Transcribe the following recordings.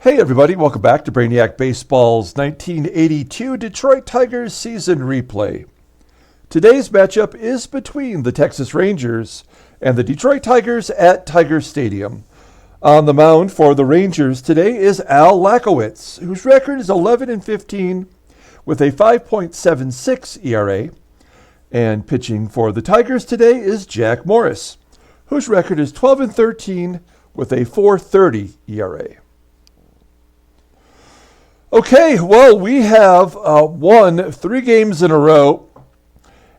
Hey everybody, welcome back to Brainiac Baseball's 1982 Detroit Tigers season replay. Today's matchup is between the Texas Rangers and the Detroit Tigers at Tiger Stadium. On the mound for the Rangers today is Al Lachowicz, whose record is 11-15 with a 5.76 ERA. And pitching for the Tigers today is Jack Morris, whose record is 12-13 with a 4.30 ERA. Okay, well, we have won 3 games in a row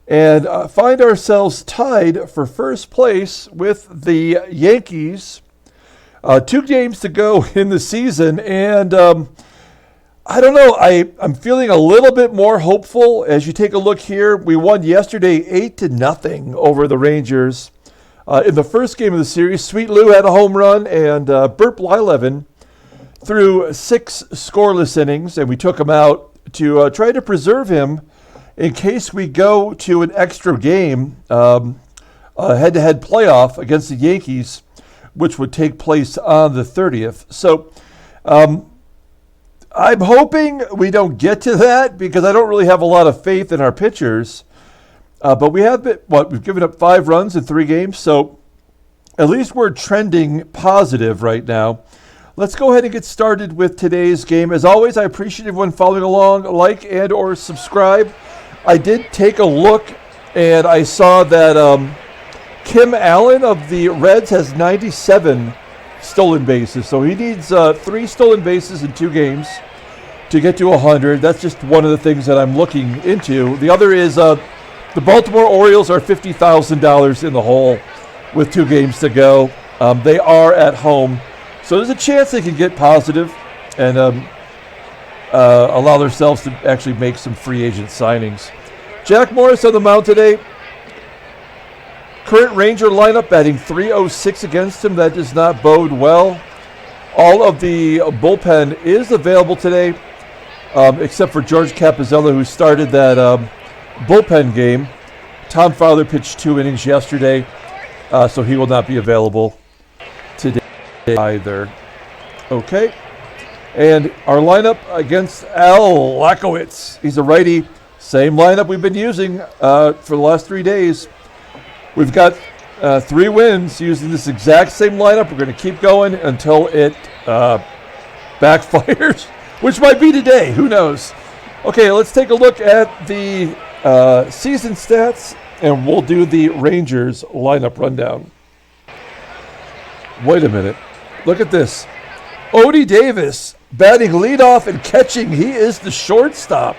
and find ourselves tied for first place with the Yankees. 2 games to go in the season, and I don't know, I'm feeling a little bit more hopeful. As you take a look here, we won yesterday 8-0 over the Rangers. In the first game of the series, Sweet Lou had a home run, and Burt Blyleven threw 6 scoreless innings, and we took him out to try to preserve him in case we go to an extra game, a head-to-head playoff against the Yankees, which would take place on the 30th. So I'm hoping we don't get to that because I don't really have a lot of faith in our pitchers. But we've given up 5 runs in 3 games, so at least we're trending positive right now. Let's go ahead and get started with today's game. As always, I appreciate everyone following along. Like and or subscribe. I did take a look, and I saw that Kim Allen of the Reds has 97 stolen bases. So he needs 3 stolen bases in 2 games to get to 100. That's just one of the things that I'm looking into. The other is the Baltimore Orioles are $50,000 in the hole with 2 games to go. They are at home. So there's a chance they can get positive and allow themselves to actually make some free agent signings. Jack Morris on the mound today. Current Ranger lineup batting .306 against him. That does not bode well. All of the bullpen is available today, except for George Capizella, who started that bullpen game. Tom Fowler pitched 2 innings yesterday, so he will not be available today either. Okay. And our lineup against Al Lachowicz. He's a righty. Same lineup we've been using for the last 3 days. We've got 3 wins using this exact same lineup. We're going to keep going until it backfires, which might be today. Who knows? Okay, let's take a look at the season stats, and we'll do the Rangers lineup rundown. Wait a minute. Look at this. Odie Davis batting leadoff and catching. He is the shortstop.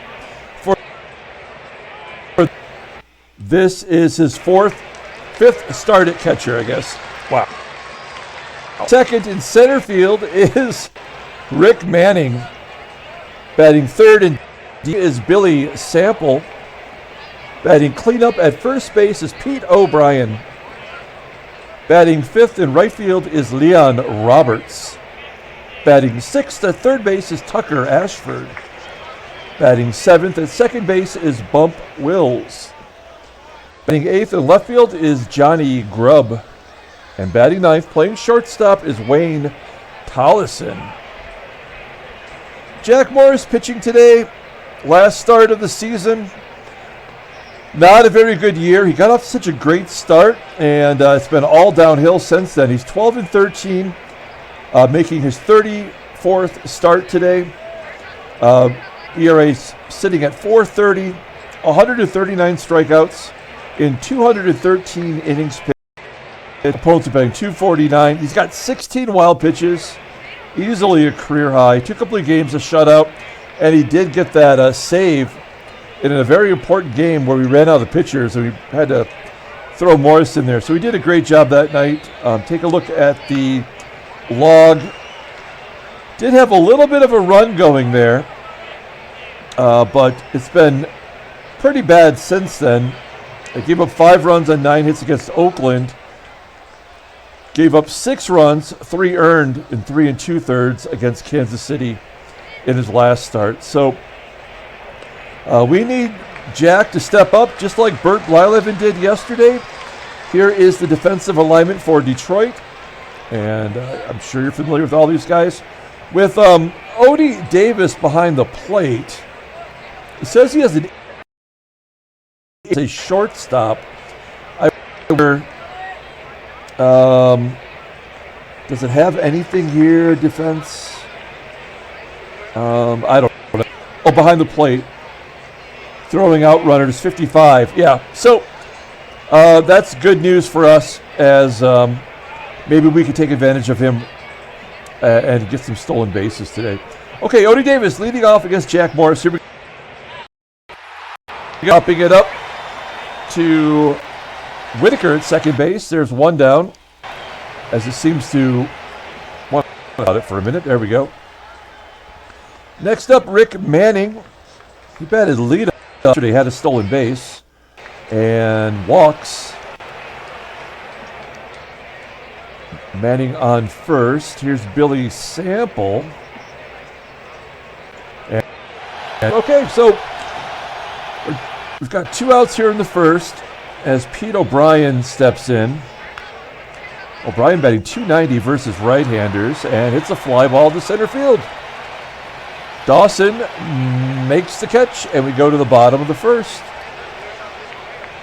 This is his 5th start at catcher, I guess. Wow. Second in center field is Rick Manning. Batting 3rd and D is Billy Sample. Batting cleanup at first base is Pete O'Brien. Batting 5th in right field is Leon Roberts. Batting 6th at third base is Tucker Ashford. Batting 7th at second base is Bump Wills. Batting 8th in left field is Johnny Grubb. And batting 9th, playing shortstop, is Wayne Tolleson. Jack Morris pitching today. Last start of the season. Not a very good year. He got off to such a great start, and it's been all downhill since then. He's 12-13, making his 34th start today. ERA sitting at 4.30, 139 strikeouts in 213 innings pitched. Opponents are batting .249. He's got 16 wild pitches, easily a career high. Took a couple of games, a shutout, and he did get that save in a very important game where we ran out of pitchers and we had to throw Morris in there. So he did a great job that night. Take a look at the log. Did have a little bit of a run going there, but it's been pretty bad since then. They gave up 5 runs on 9 hits against Oakland. Gave up 6 runs, 3 earned in 3 2/3 against Kansas City in his last start. So we need Jack to step up just like Burt Blyleven did yesterday. Here is the defensive alignment for Detroit. And I'm sure you're familiar with all these guys. With Odie Davis behind the plate, it says he has a shortstop. I wonder, does it have anything here, defense? I don't know. Oh, behind the plate. Throwing out runners, 55. Yeah, so that's good news for us, as maybe we could take advantage of him and get some stolen bases today. Okay, Odie Davis leading off against Jack Morris. Here we go. Popping it up to Whitaker at second base. There's one down, as it seems to want about it for a minute. There we go. Next up, Rick Manning. He batted lead yesterday, had a stolen base and walks. Manning on first. Here's Billy Sample. And okay, so we've got 2 outs here in the first as Pete O'Brien steps in. O'Brien batting .290 versus right-handers, and hits a fly ball to center field. Dawson makes the catch, and we go to the bottom of the first.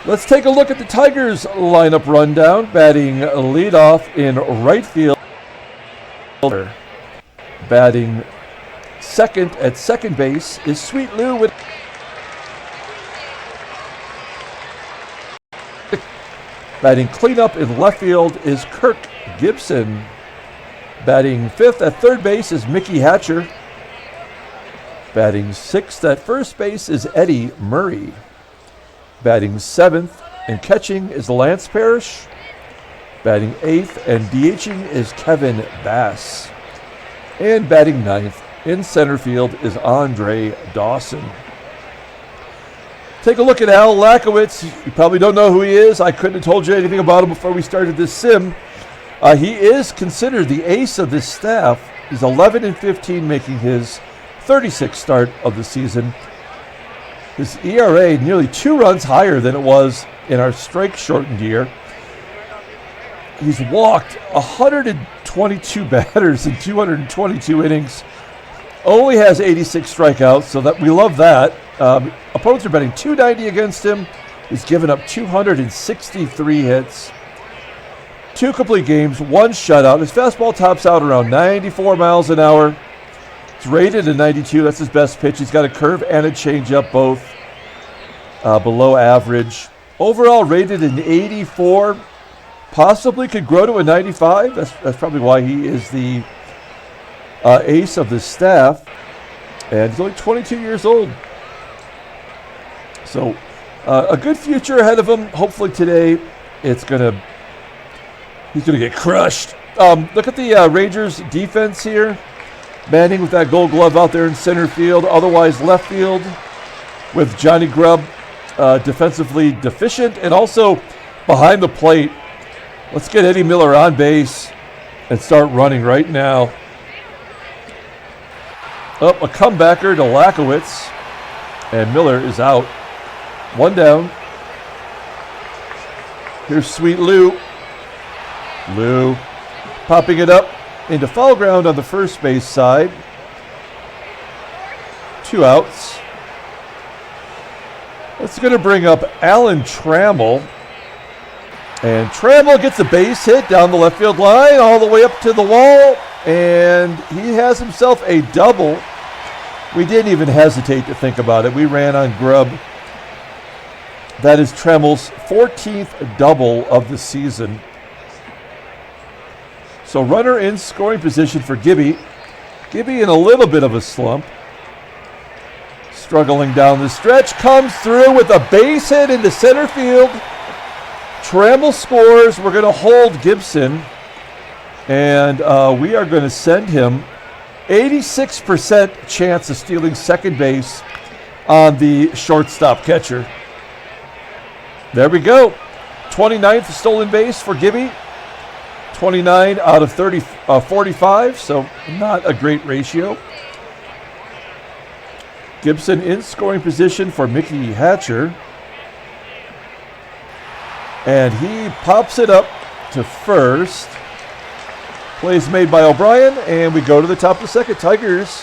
Let's take a look at the Tigers lineup rundown. Batting leadoff in right field. Batting second at second base is Sweet Lou with batting cleanup in left field is Kirk Gibson. Batting fifth at third base is Mickey Hatcher. Batting sixth at first base is Eddie Murray. Batting seventh and catching is Lance Parrish. Batting eighth and DHing is Kevin Bass. And batting ninth in center field is Andre Dawson. Take a look at Al Lachowicz. You probably don't know who he is. I couldn't have told you anything about him before we started this sim. He is considered the ace of this staff. He's 11-15, making his 36th start of the season. His ERA nearly 2 runs higher than it was in our strike-shortened year. He's walked 122 batters in 222 innings. Only has 86 strikeouts, so that we love that. Opponents are betting .290 against him. He's given up 263 hits, 2 complete games, 1 shutout. His fastball tops out around 94 miles an hour. It's rated at 92. That's his best pitch. He's got a curve and a changeup, both below average. Overall rated an 84. Possibly could grow to a 95. That's probably why he is the ace of the staff. And he's only 22 years old. So a good future ahead of him. Hopefully today he's gonna get crushed. Look at the Rangers defense here. Manning with that gold glove out there in center field. Otherwise left field with Johnny Grubb defensively deficient, and also behind the plate. Let's get Eddie Miller on base and start running right now. Up a comebacker to Lachowicz, and Miller is out. 1 down. Here's Sweet Lou. Lou popping it up into foul ground on the first base side. 2 outs. That's going to bring up Alan Trammell. And Trammell gets a base hit down the left field line all the way up to the wall. And he has himself a double. We didn't even hesitate to think about it. We ran on Grubb. That is Trammell's 14th double of the season. So runner in scoring position for Gibby. Gibby in a little bit of a slump. Struggling down the stretch. Comes through with a base hit into center field. Trammell scores. We're going to hold Gibson. And we are going to send him 86% chance of stealing second base on the shortstop catcher. There we go. 29th stolen base for Gibby. 29 out of 45, so not a great ratio. Gibson in scoring position for Mickey Hatcher. And he pops it up to first. Plays made by O'Brien, and we go to the top of the second. Tigers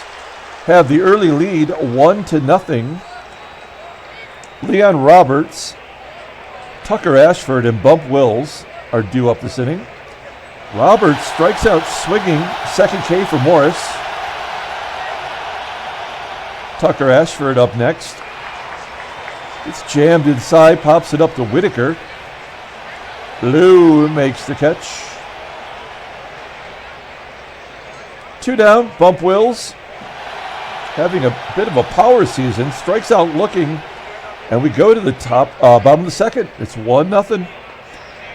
have the early lead, 1-0. Leon Roberts, Tucker Ashford, and Bump Wills are due up this inning. Roberts strikes out swinging, second K for Morris. Tucker Ashford up next. It's jammed inside, pops it up to Whitaker. Lou makes the catch. 2 down, Bump Wills, having a bit of a power season, strikes out looking, and we go to the bottom of the second. It's 1-0.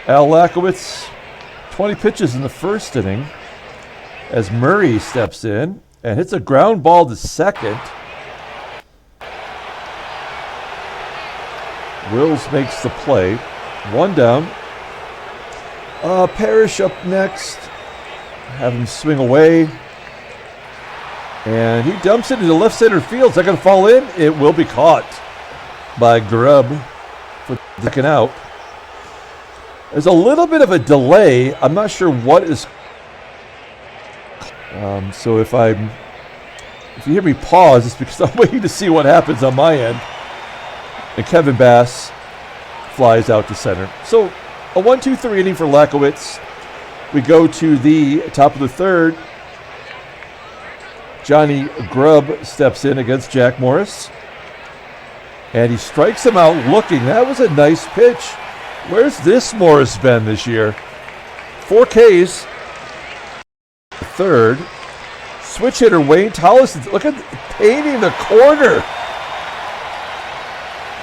Al Lachowicz, 20 pitches in the first inning, as Murray steps in and hits a ground ball to second. Wills makes the play. 1 down. Parrish up next. Have him swing away. And he dumps it into left center field. Is that going to fall in? It will be caught by Grubb for the second out. There's a little bit of a delay. I'm not sure what is. So if you hear me pause, it's because I'm waiting to see what happens on my end. And Kevin Bass flies out to center. So a 1-2-3 inning for Lachowicz. We go to the top of the third. Johnny Grubb steps in against Jack Morris. And he strikes him out looking. That was a nice pitch. Where's this Morris been this year? 4 Ks. Third. Switch hitter Wayne Tolleson. Look at painting the corner.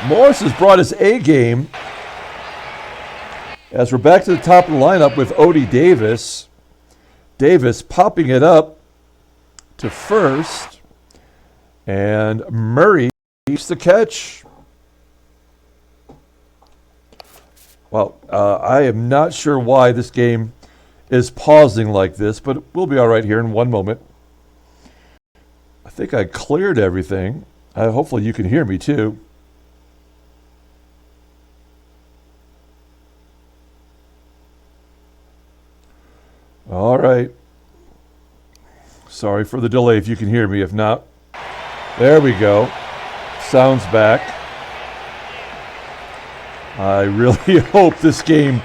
Morris has brought his A game. As we're back to the top of the lineup with Odie Davis. Davis popping it up to first. And Murray makes the catch. Well, I am not sure why this game is pausing like this, but we'll be all right here in one moment. I think I cleared everything. Hopefully you can hear me too. All right. Sorry for the delay if you can hear me. If not, there we go. Sound's back. I really hope this game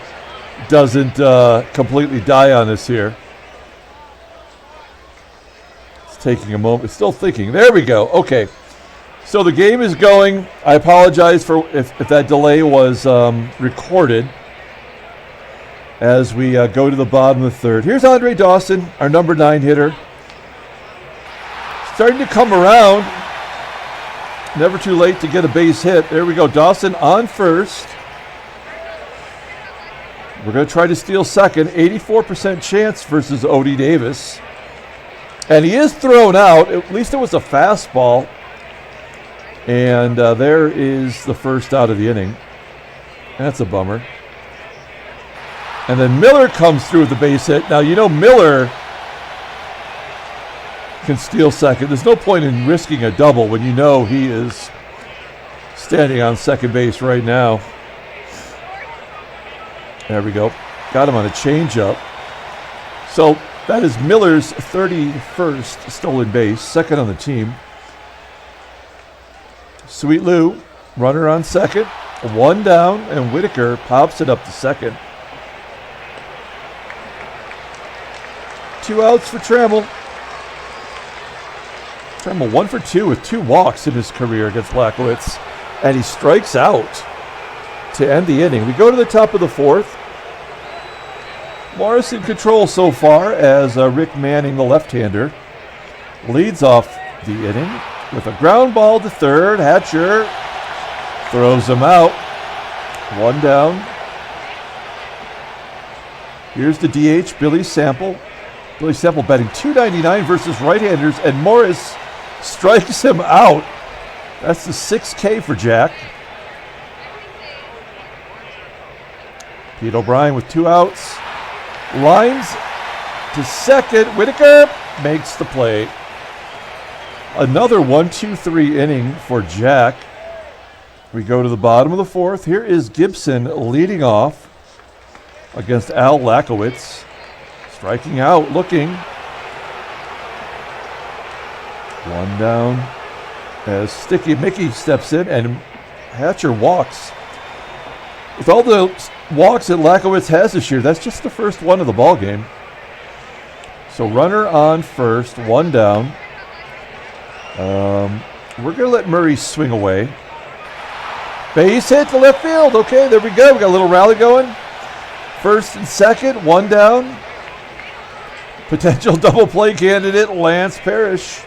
doesn't completely die on us here. It's taking a moment. It's still thinking. There we go. Okay. So the game is going. I apologize for if that delay was recorded as we go to the bottom of the third. Here's Andre Dawson, our number 9 hitter. Starting to come around. Never too late to get a base hit. There we go. Dawson on first. We're going to try to steal second. 84% chance versus Odie Davis. And he is thrown out. At least it was a fastball. And there is the first out of the inning. That's a bummer. And then Miller comes through with the base hit. Now, you know Miller can steal second. There's no point in risking a double when you know he is standing on second base right now. There we go. Got him on a changeup. So that is Miller's 31st stolen base, second on the team. Sweet Lou, runner on second, 1 down, and Whitaker pops it up to second. 2 outs for Trammell. Trammell 1 for 2 with 2 walks in his career against Lachowicz, and he strikes out to end the inning. We go to the top of the fourth. Morris in control so far as Rick Manning, the left-hander, leads off the inning with a ground ball to third. Hatcher throws him out. 1 down. Here's the DH, Billy Sample. Billy Sample batting .299 versus right-handers, and Morris strikes him out. That's the 6K for Jack. Pete O'Brien with 2 outs. Lines to second. Whitaker makes the play. Another 1-2-3 inning for Jack. We go to the bottom of the fourth. Here is Gibson leading off against Al Lachowicz. Striking out, looking. One down as Sticky Mickey steps in and Hatcher walks. With all the walks that Lachowicz has this year, that's just the first one of the ball game. So runner on first, one down. We're going to let Murray swing away. Base hit to left field. Okay, there we go. We got a little rally going. First and second, one down. Potential double play candidate, Lance Parrish.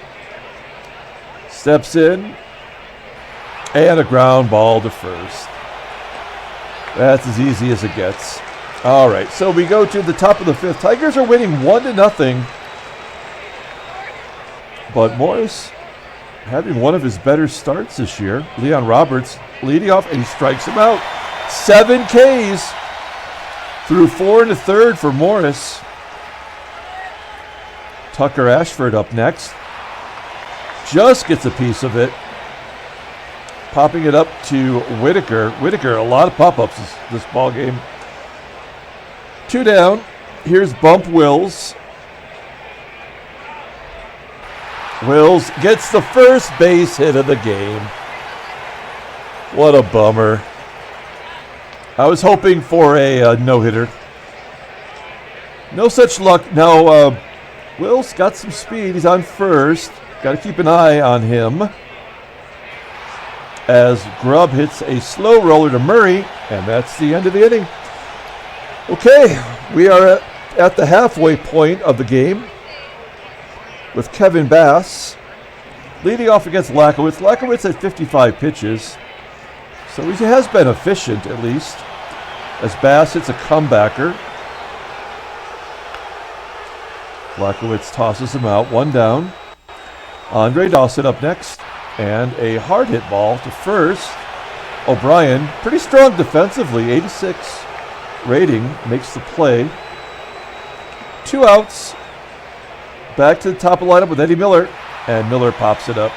Steps in. And a ground ball to first. That's as easy as it gets. All right, so we go to the top of the fifth. Tigers are winning 1-0. But Morris having one of his better starts this year. Leon Roberts leading off, and he strikes him out. 7 Ks through 4 1/3 for Morris. Tucker Ashford up next. Just gets a piece of it. Popping it up to Whitaker. Whitaker, a lot of pop-ups this ball game. 2 down. Here's Bump Wills. Wills gets the first base hit of the game. What a bummer. I was hoping for a no-hitter. No such luck. Now, Wills got some speed. He's on first. Got to keep an eye on him. As Grubb hits a slow roller to Murray, and that's the end of the inning. Okay, we are at the halfway point of the game with Kevin Bass leading off against Lachowicz. Lachowicz had 55 pitches, so he has been efficient at least, as Bass hits a comebacker. Lachowicz tosses him out, 1 down. Andre Dawson up next, and a hard hit ball to first. O'Brien, pretty strong defensively, 86 rating, makes the play. 2 outs. Back to the top of the lineup with Eddie Miller, and Miller pops it up.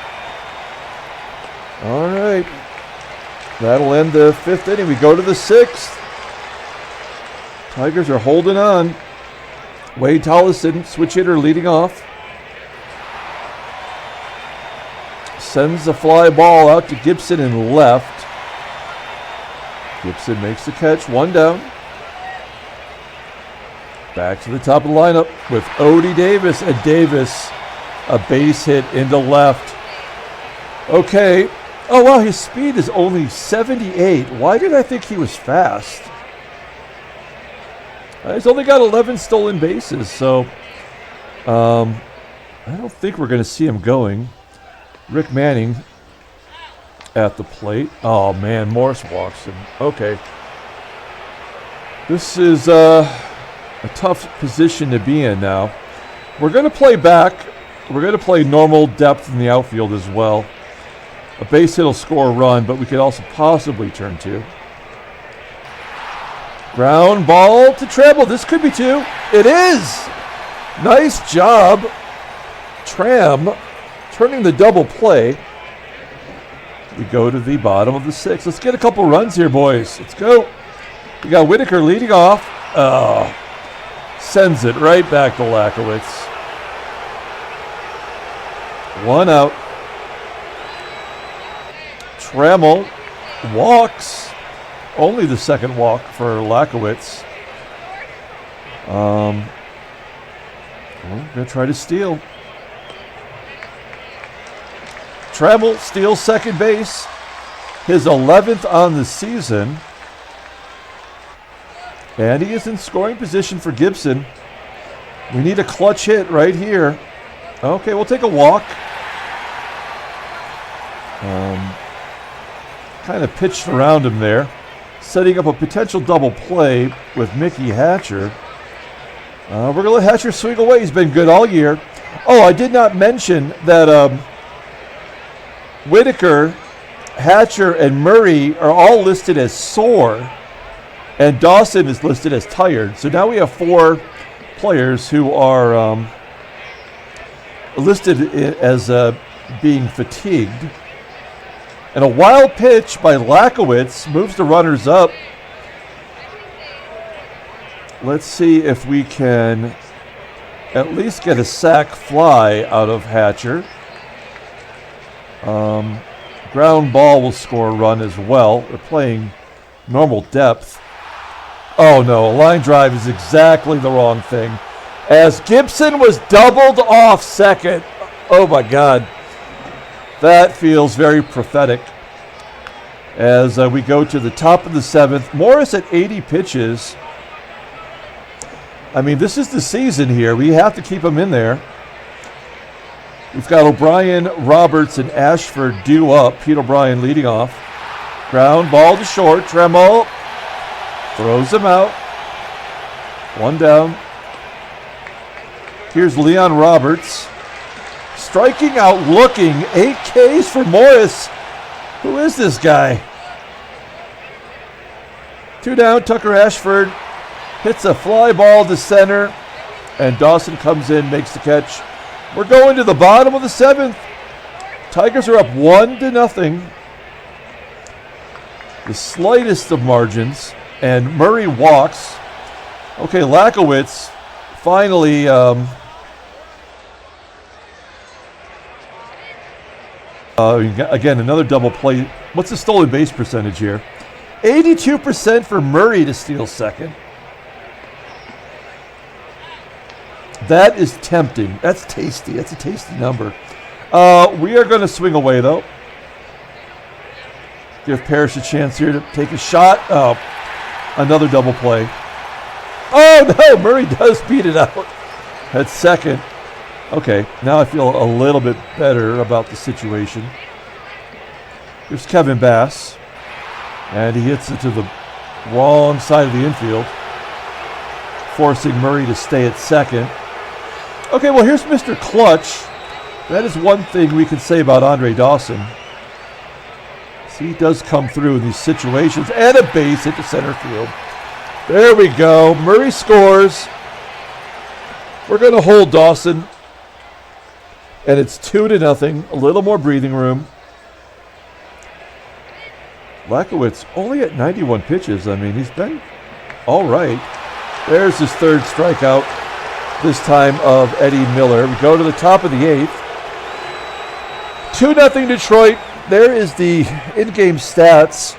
All right. That'll end the 5th inning. We go to the 6th. Tigers are holding on. Wade Tolleson, switch hitter, leading off. Sends a fly ball out to Gibson in left. Gibson makes the catch, 1 down. Back to the top of the lineup with Odie Davis, and Davis, a base hit into left. Okay. Oh, wow, his speed is only 78. Why did I think he was fast? He's only got 11 stolen bases, so I don't think we're going to see him going. Rick Manning at the plate. Oh, man, Morris walks him. Okay. This is a tough position to be in now. We're going to play back. We're going to play normal depth in the outfield as well. A base hit will score a run, but we could also possibly turn 2. Ground ball to Trammell. This could be 2. It is. Nice job, Tram, turning the double play. We go to the bottom of the 6th. Let's get a couple runs here, boys. Let's go. We got Whitaker leading off. Oh, sends it right back to Lachowicz. 1 out. Trammell walks. Only the 2nd walk for Lachowicz. We're going to try to steal. Trammell steals 2nd base. His 11th on the season. And he is in scoring position for Gibson. We need a clutch hit right here. Okay, we'll take a walk. Kind of pitched around him there. Setting up a potential double play with Mickey Hatcher. We're going to let Hatcher swing away. He's been good all year. Oh, I did not mention that Whitaker, Hatcher, and Murray are all listed as sore. And Dawson is listed as tired. So now we have 4 players who are listed as being fatigued. And a wild pitch by Lachowicz moves the runners up. Let's see if we can at least get a sac fly out of Hatcher. Ground ball will score a run as well. They're playing normal depth. Oh no, a line drive is exactly the wrong thing. As Gibson was doubled off second. Oh my God. That feels very prophetic. As we go to the top of the 7th. Morris at 80 pitches. I mean, this is the season here. We have to keep him in there. We've got O'Brien, Roberts, and Ashford due up. Pete O'Brien leading off. Ground ball to short. Trammell throws him out. One down. Here's Leon Roberts. Striking out looking. 8 Ks for Morris. Who is this guy? 2 down. Tucker Ashford hits a fly ball to center. And Dawson comes in, makes the catch. We're going to the bottom of the 7th. Tigers are up 1-0. The slightest of margins. And Murray walks. Okay, Lachowicz finally again, another double play. What's the stolen base percentage here? 82% for Murray to steal second. That is tempting. That's tasty. That's a tasty number. We are going to swing away, though. Give Parrish a chance here to take a shot. Oh, another double play. Oh, no, Murray does beat it out at second. Okay, now I feel a little bit better about the situation. Here's Kevin Bass. And he hits it to the wrong side of the infield, forcing Murray to stay at second. Okay, well, here's Mr. Clutch. That is one thing we can say about Andre Dawson. See, he does come through in these situations. And a base hit to center field. There we go. Murray scores. We're going to hold Dawson. And it's 2-0. A little more breathing room. Lachowicz only at 91 pitches. I mean, he's been all right. There's his 3rd strikeout, this time of Eddie Miller. We go to the top of the 8th. 2-0 Detroit. There is the in-game stats.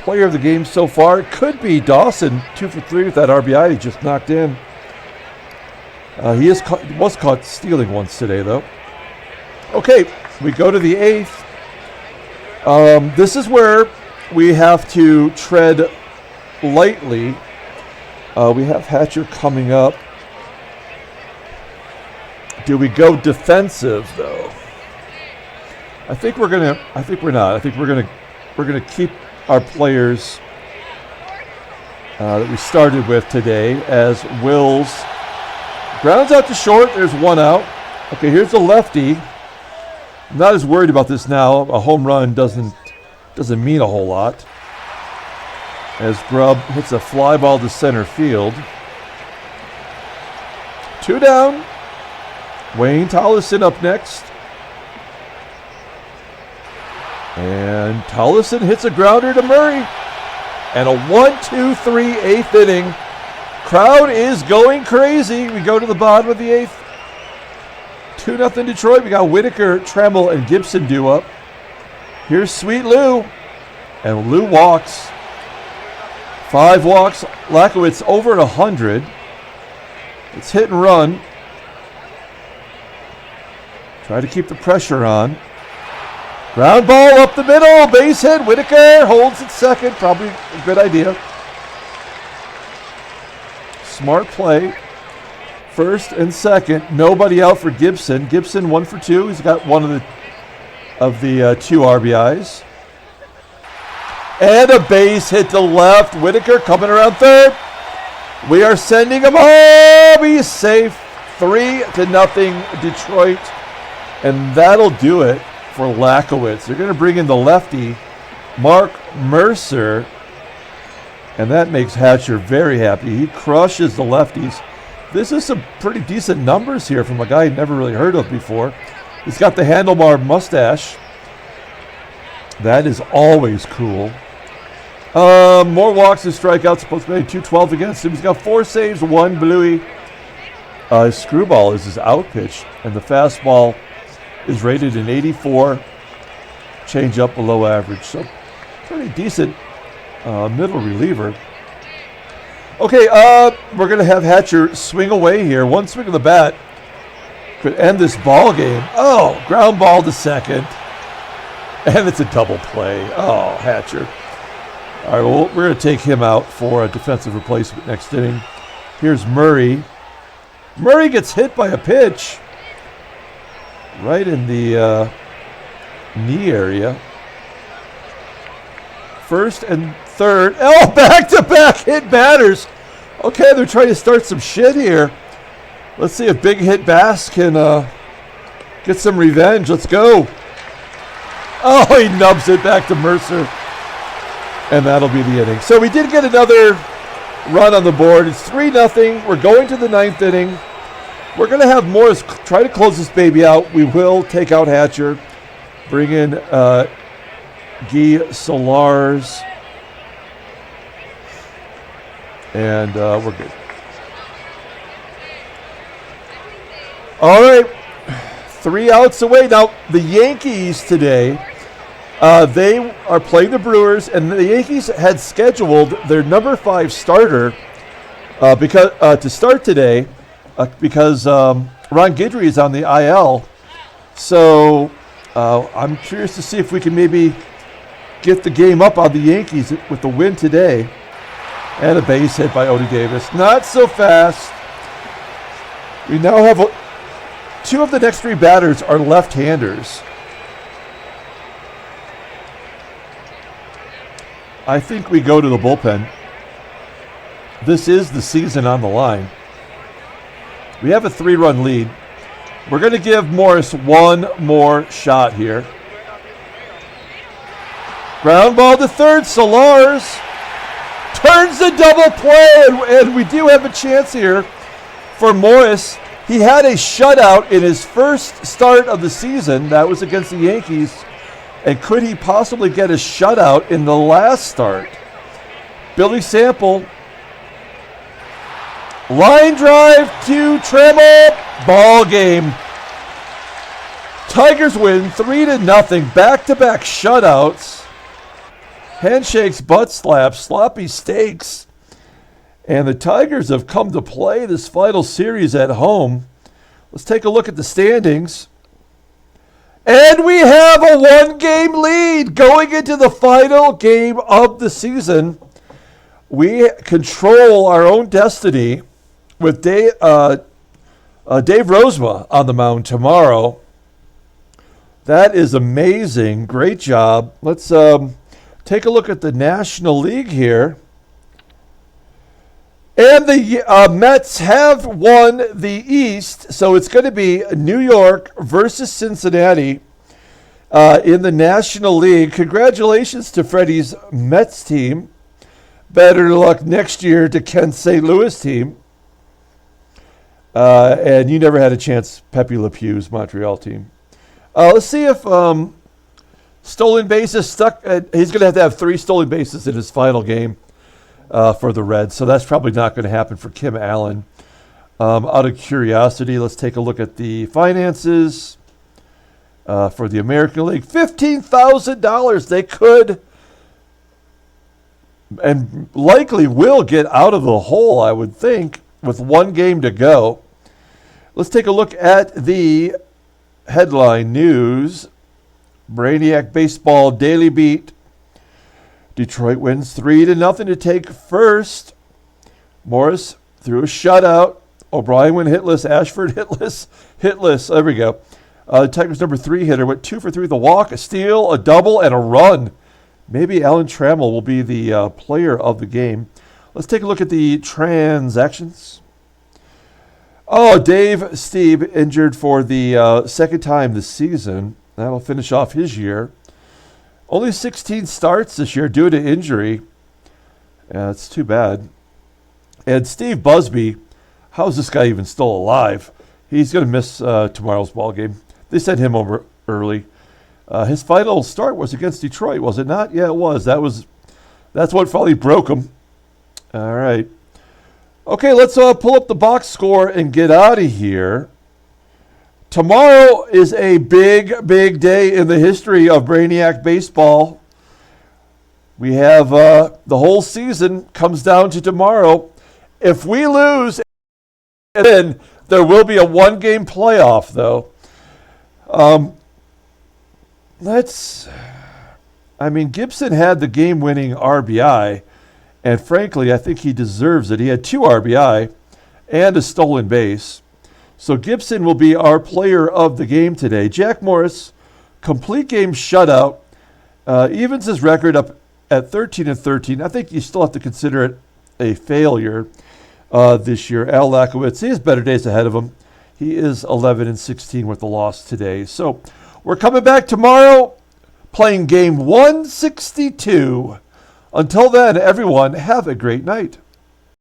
Player of the game so far. It could be Dawson, 2 for 3 with that RBI he just knocked in. He was caught stealing once today, though. Okay, we go to the 8th. This is where we have to tread lightly. We have Hatcher coming up. Do we go defensive, though? I think we're gonna. I think we're not. I think we're gonna keep our players that we started with today. As Wills grounds out to short. There's 1 out. Okay, here's the lefty. I'm not as worried about this now. A home run doesn't mean a whole lot. As Grubb hits a fly ball to center field. 2 down. Wayne Tolleson up next. And Tolleson hits a grounder to Murray. And a 1-2-3 8th inning. Crowd is going crazy. We go to the bottom of the 8th. 2-0 Detroit. We got Whitaker, Trammell, and Gibson due up. Here's Sweet Lou. And Lou walks. 5 walks. Lachowicz over 100. It's hit and run. Try to keep the pressure on. Ground ball up the middle. Base hit. Whitaker holds at second. Probably a good idea. Smart play. First and second. Nobody out for Gibson. Gibson 1 for 2. He's got one of the 2 RBIs. And a base hit to left. Whitaker coming around third. We are sending him home. He's safe. 3-0 Detroit. And that'll do it for Lachowicz. They're going to bring in the lefty, Mark Mercer. And that makes Hatcher very happy. He crushes the lefties. This is some pretty decent numbers here from a guy I'd never really heard of before. He's got the handlebar mustache. That is always cool. More walks and strikeouts. Supposed to be 212 against him. He's got 4 saves, 1 bluey. His screwball is his out pitch, and the fastball is rated an 84, change up below average. So pretty decent middle reliever. Okay, we're going to have Hatcher swing away here. One swing of the bat could end this ball game. Oh, ground ball to second. And it's a double play. Oh, Hatcher. All right, well, we're going to take him out for a defensive replacement next inning. Here's Murray. Murray gets hit by a pitch right in the knee area. First and third. Oh, back-to-back hit batters. Okay, they're trying to start some shit here. Let's see if Big Hit Bass can get some revenge. Let's go. Oh, he nubs it back to Mercer. And that'll be the inning. So we did get another run on the board. It's 3-0. We're going to the ninth inning. We're going to have Morris try to close this baby out. We will take out Hatcher. Bring in Guy Solars. And we're good. All right. 3 outs away. Now, the Yankees today, they are playing the Brewers, and the Yankees had scheduled their number 5 starter because to start today because Ron Guidry is on the IL. So I'm curious to see if we can maybe get the game up on the Yankees with the win today. And a base hit by Odie Davis. Not so fast. We now have 2 of the next 3 batters are left-handers. I think we go to the bullpen. This is the season on the line. We have a 3-run lead. We're going to give Morris one more shot here. Ground ball to third. Solars turns the double play, and we do have a chance here for Morris. He had a shutout in his first start of the season. That was against the Yankees. And could he possibly get a shutout in the last start? Billy Sample. Line drive to Trammell. Ball game. Tigers win 3-0. Back-to-back shutouts. Handshakes, butt slaps, sloppy steaks. And the Tigers have come to play this final series at home. Let's take a look at the standings. And we have a 1-game lead going into the final game of the season. We control our own destiny with Dave Rozema on the mound tomorrow. That is amazing. Great job. Let's take a look at the National League here. And the Mets have won the East, so it's going to be New York versus Cincinnati in the National League. Congratulations to Freddie's Mets team. Better luck next year to Ken's St. Louis team. And you never had a chance, Pepe Le Pew's Montreal team. Let's see if stolen bases stuck. He's going to have 3 stolen bases in his final game. For the Reds, so that's probably not going to happen for Kim Allen. Out of curiosity, let's take a look at the finances for the American League. $15,000 they could and likely will get out of the hole, I would think, with 1 game to go. Let's take a look at the headline news. Brainiac Baseball Daily Beat. Detroit wins 3-0 to take first. Morris threw a shutout. O'Brien went hitless. Ashford hitless. There we go. Tigers' number 3 hitter went 2 for 3 with a walk, a steal, a double, and a run. Maybe Alan Trammell will be the player of the game. Let's take a look at the transactions. Oh, Dave Stieb injured for the second time this season. That'll finish off his year. Only 16 starts this year due to injury. Yeah, it's too bad. And Steve Busby, how is this guy even still alive? He's going to miss tomorrow's ball game. They sent him over early. His final start was against Detroit, was it not? Yeah, it was. That's what finally broke him. All right. Okay, let's pull up the box score and get out of here. Tomorrow is a big, big day in the history of Brainiac Baseball. We have the whole season comes down to tomorrow. If we lose, then there will be a one-game playoff, though. Gibson had the game-winning RBI, and frankly, I think he deserves it. He had 2 RBI and a stolen base. So Gibson will be our player of the game today. Jack Morris, complete game shutout, evens his record up at 13-13. I think you still have to consider it a failure this year. Al Lachowicz, he has better days ahead of him. He is 11-16 with the loss today. So we're coming back tomorrow, playing game 162. Until then, everyone, have a great night.